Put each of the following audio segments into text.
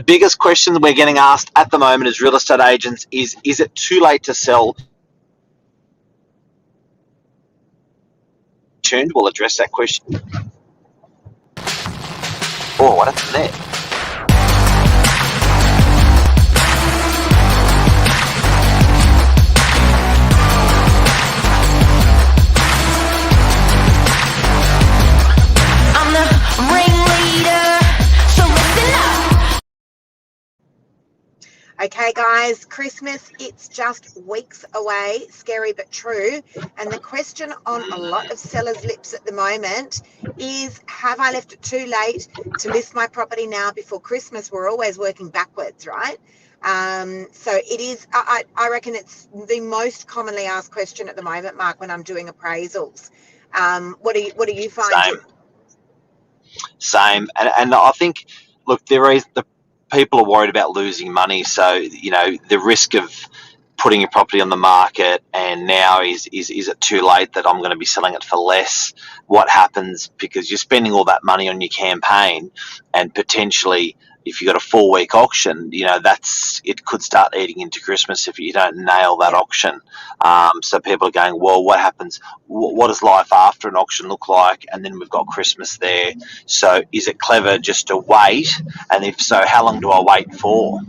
biggest question that we're getting asked at the moment as real estate agents is it too late to sell? We'll address that question. Oh, what happened there? Okay, guys, Christmas, it's just weeks away, scary but true. And the question on a lot of sellers' lips at the moment is, have I left it too late to list my property now before Christmas? We're always working backwards, right? So it is, I reckon it's the most commonly asked question at the moment, Mark, when I'm doing appraisals. What do you find? Same. And I think, look, the people are worried about losing money. So, the risk of putting your property on the market and now is it too late that I'm going to be selling it for less? What happens? Because you're spending all that money on your campaign and potentially if you've got a 4-week auction, it could start eating into Christmas if you don't nail that auction. So people are going, well, what happens? What does life after an auction look like? And then we've got Christmas there. So is it clever just to wait? And if so, how long do I wait for?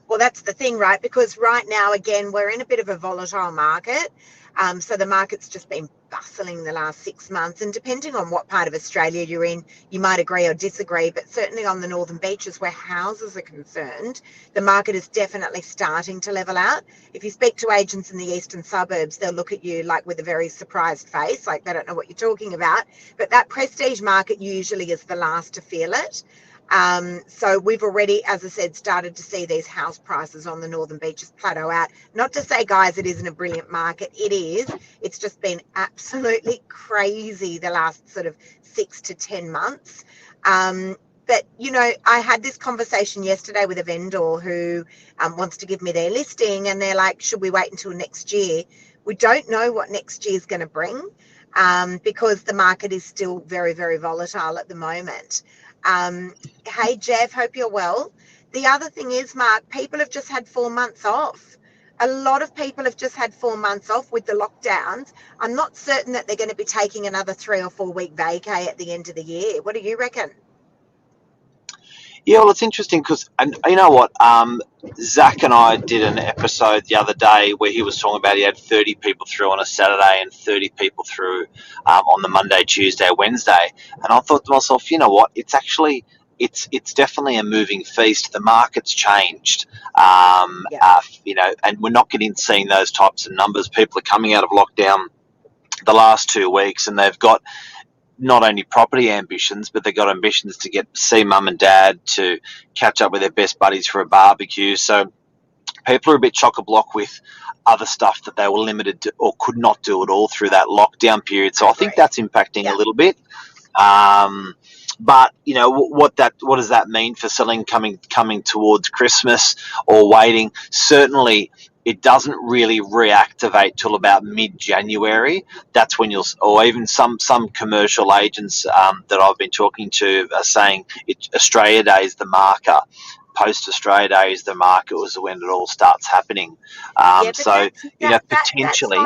Well, that's the thing, right? Because right now, again, we're in a bit of a volatile market. So the market's just been bustling the last 6 months. And depending on what part of Australia you're in, you might agree or disagree. But certainly on the northern beaches where houses are concerned, the market is definitely starting to level out. If you speak to agents in the eastern suburbs, they'll look at you like with a very surprised face, like they don't know what you're talking about. But that prestige market usually is the last to feel it. So we've already, as I said, started to see these house prices on the northern beaches plateau out. Not to say, guys, it isn't a brilliant market. It is. It's just been absolutely crazy the last sort of 6 to 10 months. But, I had this conversation yesterday with a vendor who wants to give me their listing, and they're like, should we wait until next year? We don't know what next year is going to bring because the market is still very, very volatile at the moment. Hey, Jeff, hope you're well. The other thing is, Mark, people have just had 4 months off. A lot of people have just had 4 months off with the lockdowns. I'm not certain that they're going to be taking another 3 or 4 week vacay at the end of the year. What do you reckon? Yeah, well, it's interesting because, and you know what, Zach and I did an episode the other day where he was talking about he had 30 people through on a Saturday and 30 people through on the Monday, Tuesday, Wednesday. And I thought to myself, you know what, it's definitely a moving feast. The market's changed, and we're not seeing those types of numbers. People are coming out of lockdown the last 2 weeks and they've got not only property ambitions, but they've got ambitions to see mum and dad, to catch up with their best buddies for a barbecue. So people are a bit chock-a-block with other stuff that they were limited to or could not do at all through that lockdown period. So I think that's impacting a little bit. But what does that mean for selling coming towards Christmas or waiting? Certainly, it doesn't really reactivate till about mid-January. That's when or even some commercial agents that I've been talking to are saying Australia Day is the marker. Post Australia Day is the market was when it all starts happening. Potentially.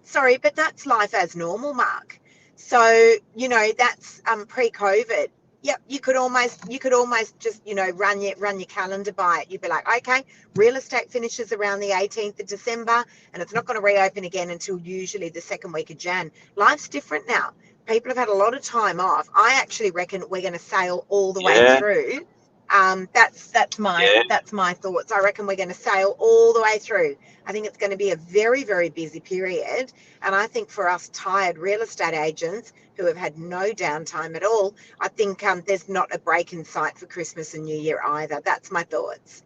Sorry, but that's life as normal, Mark. So, that's pre-COVID. Yep, you could almost just, run your calendar by it. You'd be like, okay, real estate finishes around the 18th of December and it's not going to reopen again until usually the second week of Jan. Life's different now. People have had a lot of time off. I actually reckon we're going to sail all the way through. That's my thoughts. I reckon we're going to sail all the way through. I think it's going to be a very, very busy period. And I think for us tired real estate agents who have had no downtime at all, I think there's not a break in sight for Christmas and New Year either. That's my thoughts.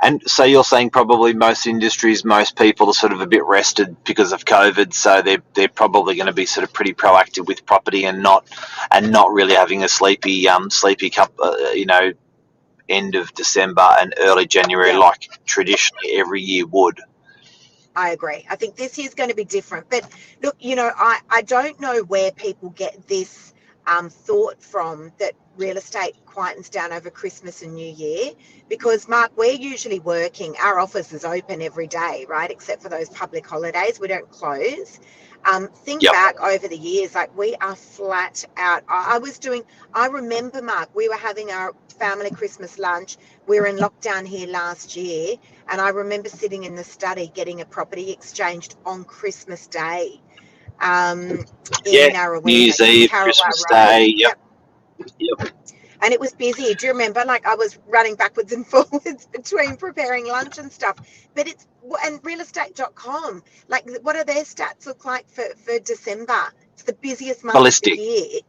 And so you're saying probably most industries, most people are sort of a bit rested because of COVID, so they're probably going to be sort of pretty proactive with property and not really having a sleepy cup, end of December and early January like traditionally every year would. I agree. I think this year's going to be different. But look, I don't know where people get this thought from that real estate quietens down over Christmas and New Year, because Mark, we're usually working. Our office is open every day, right? Except for those public holidays, we don't close. Think Yep. back over the years, like we are flat out. I remember, Mark, we were having our family Christmas lunch. We were in lockdown here last year, and I remember sitting in the study getting a property exchanged on Christmas Day, in Yeah. Narrawee, New Year's in Eve, Carrawar Christmas Road. Day. Yep. Yep. And it was busy. Do you remember? Like I was running backwards and forwards between preparing lunch and stuff. But and realestate.com, like what are their stats look like for December? It's the busiest month of the Ballistic. year.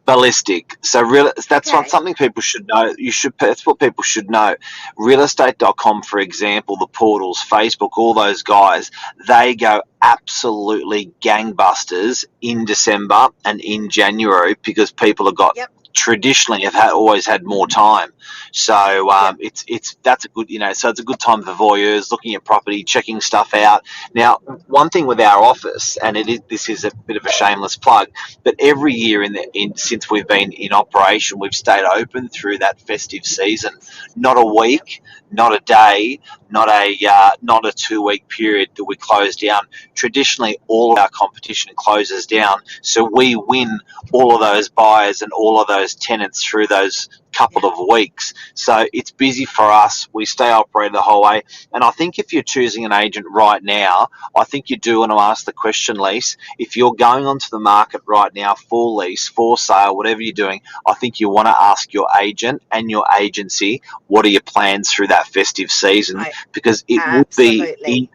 Ballistic. So that's Okay. something people should know. That's what people should know. Realestate.com, for example, the portals, Facebook, all those guys, they go absolutely gangbusters in December and in January because people have got Yep. traditionally always had more time. So that's a good, so it's a good time for voyeurs looking at property, checking stuff out. Now, one thing with our office, and this is a bit of a shameless plug, but every year since we've been in operation, we've stayed open through that festive season. Not a week, not a day, not a 2-week period that we close down. Traditionally, all of our competition closes down, so we win all of those buyers and all of those tenants through those couple of weeks. So it's busy for us. We stay operated the whole way. And I think if you're choosing an agent right now, I think you do want to ask the question, Lise. If you're going onto the market right now for lease, for sale, whatever you're doing, I think you want to ask your agent and your agency, what are your plans through that festive season? Because it would be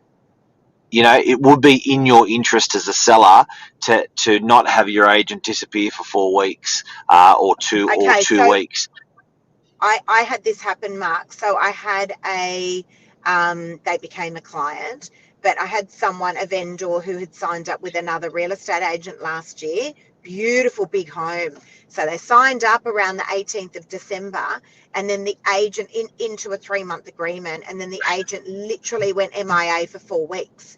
it would be in your interest as a seller to not have your agent disappear for 4 weeks or 2 weeks. I had this happen, Mark. So I had they became a client, but I had a vendor who had signed up with another real estate agent last year. Beautiful big home. So they signed up around the 18th of December, and then the agent into a 3-month agreement, and then the agent literally went MIA for 4 weeks.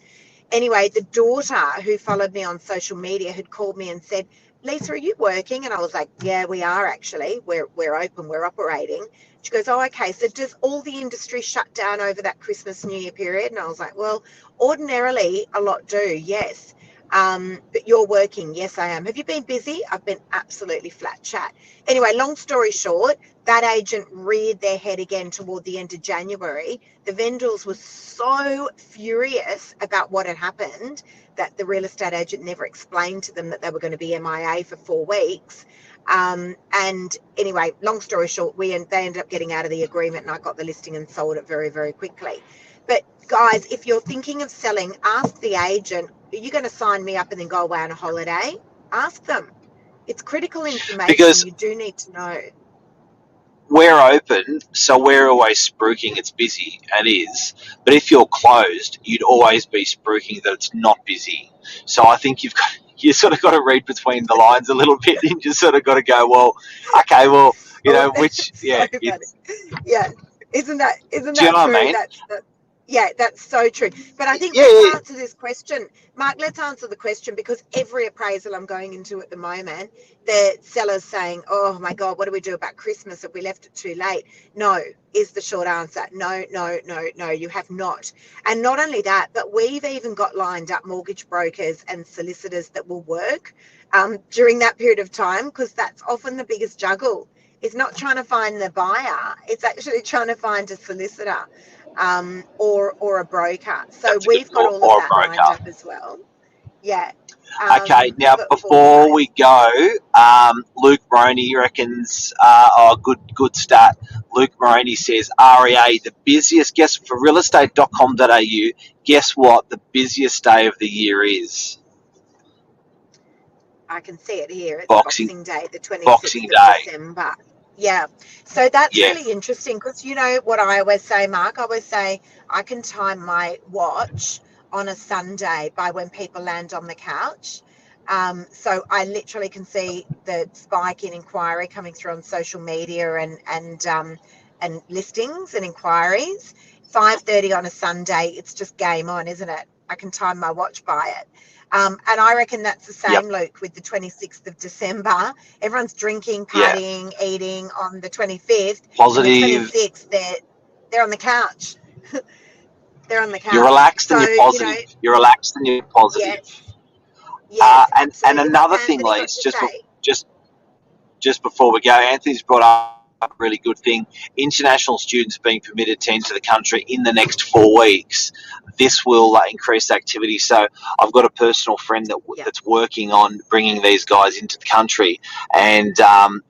Anyway, the daughter who followed me on social media had called me and said, Lisa, are you working? And I was like, yeah, we are actually. We're open, we're operating. She goes, oh, okay. So does all the industry shut down over that Christmas, New Year period? And I was like, well, ordinarily a lot do, yes. But you're working. Yes, I am. Have you been busy? I've been absolutely flat chat. Anyway, long story short, that agent reared their head again toward the end of January. The vendors were so furious about what had happened that the real estate agent never explained to them that they were going to be MIA for 4 weeks. And anyway, long story short, they ended up getting out of the agreement, and I got the listing and sold it very, very quickly. But guys, if you're thinking of selling, ask the agent, are you going to sign me up and then go away on a holiday? Ask them. It's critical information. Because you do need to know. We're open, so we're always spruiking it's busy, and is. But if you're closed, you'd always be spruiking that it's not busy. So I think you sort of got to read between the lines a little bit, and you sort of got to go, well, okay, well, which, yeah. Yeah. Isn't that do you know true? What I mean? That's so true. But I think let's answer this question. Mark, let's answer the question, because every appraisal I'm going into at the moment, the seller's saying, oh my God, what do we do about Christmas if we left it too late? No, is the short answer. No, you have not. And not only that, but we've even got lined up mortgage brokers and solicitors that will work during that period of time, because that's often the biggest juggle. It's not trying to find the buyer, it's actually trying to find a solicitor. Or a broker. So we've got all of that lined up as well. Yeah. Okay, now before we go, Luke Moroney reckons, good stat. Luke Moroney says REA, the busiest, guess for realestate.com.au, guess what the busiest day of the year is? I can see it here. It's Boxing Day, the 26th of December. Yeah. So that's really interesting, because you know what I always say, Mark? I always say I can time my watch on a Sunday by when people land on the couch. So I literally can see the spike in inquiry coming through on social media and listings and inquiries. 5:30 on a Sunday, it's just game on, isn't it? I can time my watch by it. And I reckon that's the same, Yep. Luke, with the 26th of December. Everyone's drinking, Yeah. partying, eating on the 25th. Positive. And the 26th, they're on the couch. They're on the couch. You're relaxed so, and you're positive. You're relaxed and you're positive. Yes, and absolutely. another What's thing, Anthony got Lise, to say? just before we go, Anthony's brought up a really good thing. International students being permitted to enter the country in the next 4 weeks. This will increase activity. So I've got a personal friend that's working on bringing these guys into the country, and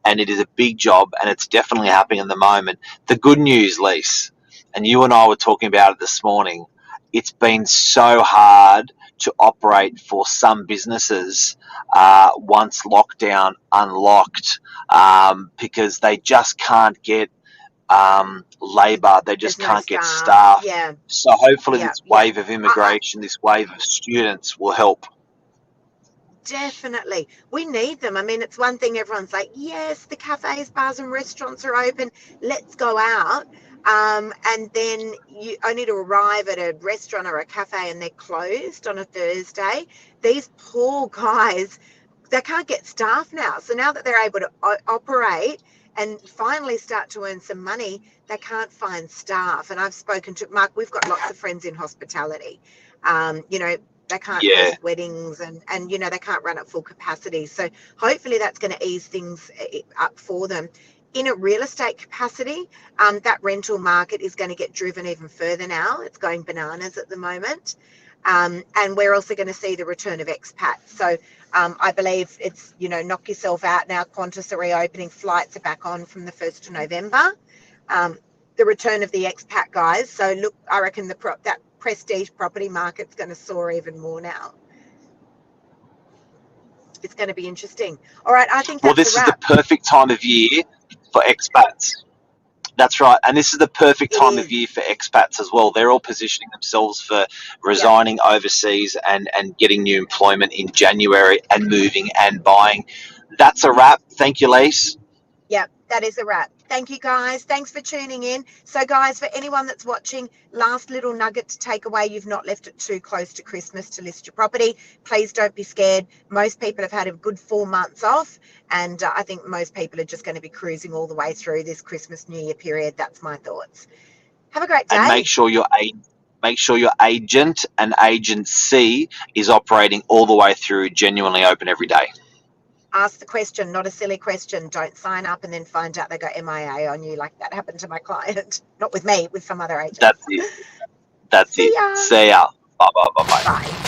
it is a big job, and it's definitely happening at the moment. The good news, Lise, and you and I were talking about it this morning, it's been so hard to operate for some businesses once lockdown unlocked, because they just can't get labour, they just can't get staff. Yeah. So hopefully this wave of immigration, this wave of students will help. Definitely. We need them. I mean, it's one thing everyone's like, yes, the cafes, bars and restaurants are open. Let's go out. And then you only to arrive at a restaurant or a cafe and they're closed on a Thursday. These poor guys, they can't get staff now. So now that they're able to operate and finally start to earn some money, they can't find staff. And I've spoken to Mark, we've got lots of friends in hospitality. They can't host weddings and they can't run at full capacity. So hopefully that's going to ease things up for them. In a real estate capacity, that rental market is going to get driven even further now. It's going bananas at the moment. And we're also going to see the return of expats. So I believe it's, knock yourself out now. Qantas are reopening. Flights are back on from the 1st of November. The return of the expat guys. So look, I reckon that prestige property market's going to soar even more now. It's going to be interesting. All right, I think that's this is the perfect time of year for expats. That's right. And this is the perfect time of year for expats as well. They're all positioning themselves for resigning overseas and getting new employment in January and moving and buying. That's a wrap. Thank you, Lise. Yep, that is a wrap. Thank you, guys. Thanks for tuning in. So, guys, for anyone that's watching, last little nugget to take away. You've not left it too close to Christmas to list your property. Please don't be scared. Most people have had a good 4 months off, and I think most people are just going to be cruising all the way through this Christmas New Year period. That's my thoughts. Have a great day. And make sure your agent and agency is operating all the way through, genuinely open every day. Ask the question, not a silly question. Don't sign up and then find out they got MIA on you, like that happened to my client. Not with me, with some other agent. That's it. See ya. Bye. Bye.